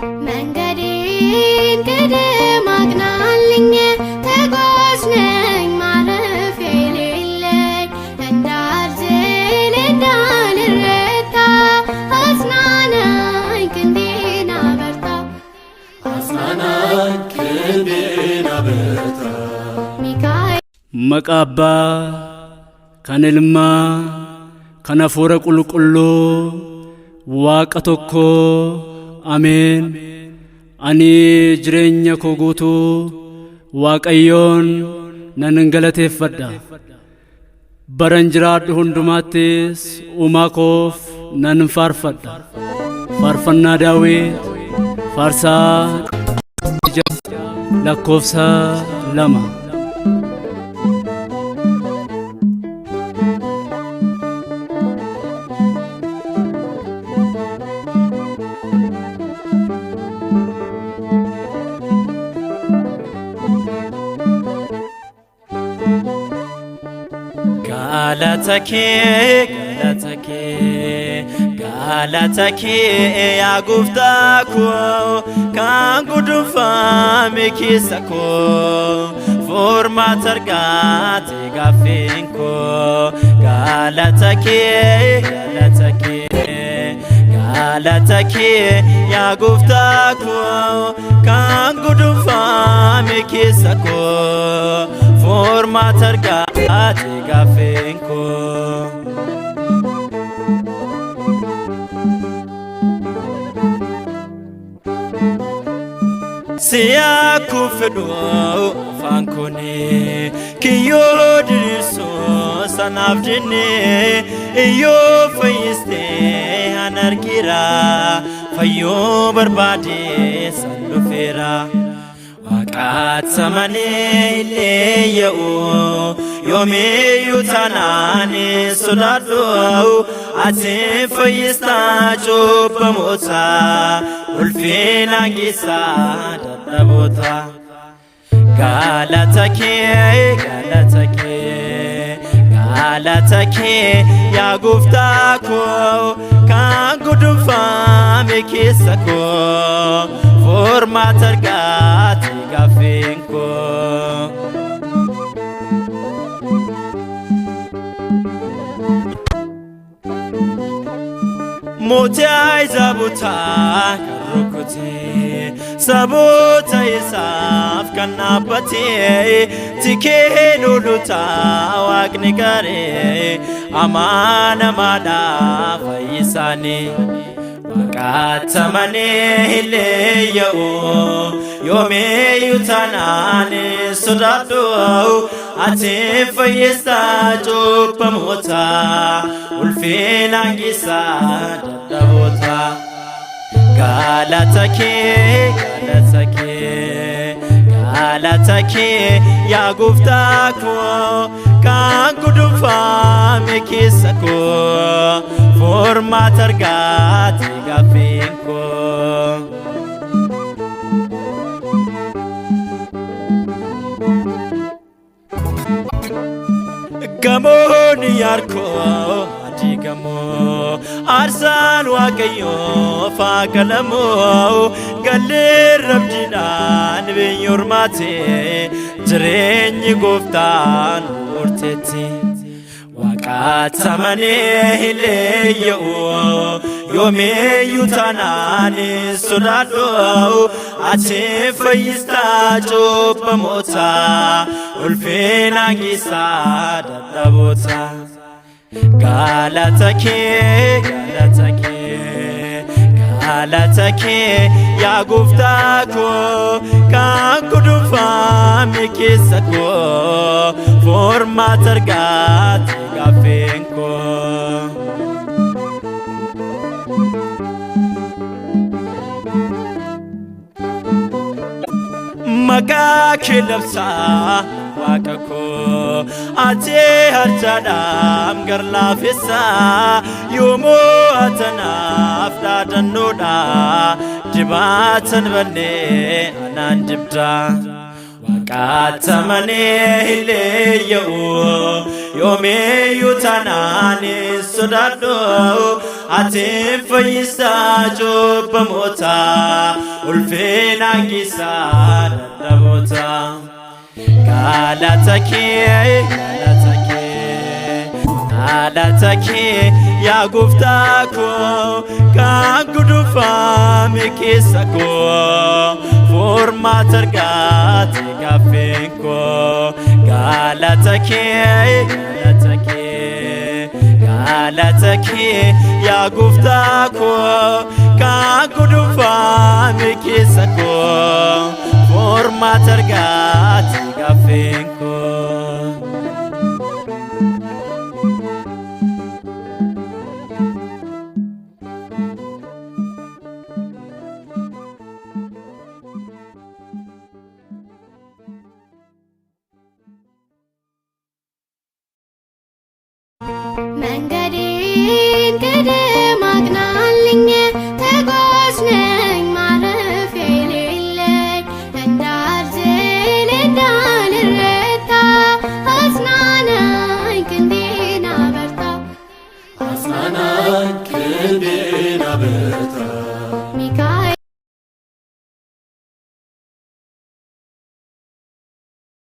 መንገዴን ቅድም አቅናልኝ ተጓዝነኝ ማረፊያ የሌለኝ እንዳልዝል እንዳልረታ አጽናናኝ ክንዴን አበርታ አጽናናኝ ክንዴን አበርታ ሚካኤል መቃባ ከንልማ ከነፎረ ቁልቁሉ ዋቀ ቶኮ አሜን አኒ ጅሬኛ ኮጉቱ ዋቀዮን ነንገለቴፈዳ በረንጅራድ ሁንዱማቴስ ኡማኮፍ ነንፋርፈዳ ፋርፈና ዳዊት ፋርሳ ለኮፍሳ ለማ Galatake ya gufta ko kan gudufa mikisa ko forma targate gafen ko Galatake ya gufta ko kan gudufa mikisa ko forma targate gafen ko Siya kufido fankone kiyo dirso sanavjine iyo fayiste anarkira fayo barbade sallufera waqat samane leyo yomi yutanani sudadu ati fayista chopamota ulfina gisa dadabota Galatake ya gufta ko kan gudufa mikisa ko forma targate gafen ko Motai zabuta karukuti sabota isaf kanapati tike nuluta wagni kare amana mada faisani wakatamane hileyo yome yutanane sudatu ati faista chopamota ulfina gisa dadabota Galatake ya gufta ko kan gudufa mikisa ko forma targate gafen ko Gamoni yarko digamo arsan waqayo faqalamo galir rabdinan biyormate jireenyi goftaan murtetti waqatamane hileyo yomi yutanani sudadu ati fayista chopamota ulfina gisa dadabota Galatake ya gufta ko kan gudufa mikisa ko forma targate gafen ko Maka kilabsa wakako ate harjadam garlafisa yomo atanaf dadanoda dibatan bane anandibda waqatamane hileyo yomi yutanani sudadu atiin fayyisaa cubbamoota ulfina hangisaa dadhaboota. Galata kee yaa gooftaa koo kan guduunfame keessa koo furmaata argate gaaffii koo. Galata kee yaa gooftaa koo kan guduunfame keessa koo furmaata argate gaaffii koo. መንገዴን ቅድም አቅናልኝ ተጓዥ ነኝ ማረፊያ የሌለኝ እንዳልዝል እንዳልረታ አጽናናኝ ክንዴን አበርታ አጽናናኝ ክንዴን አበርታ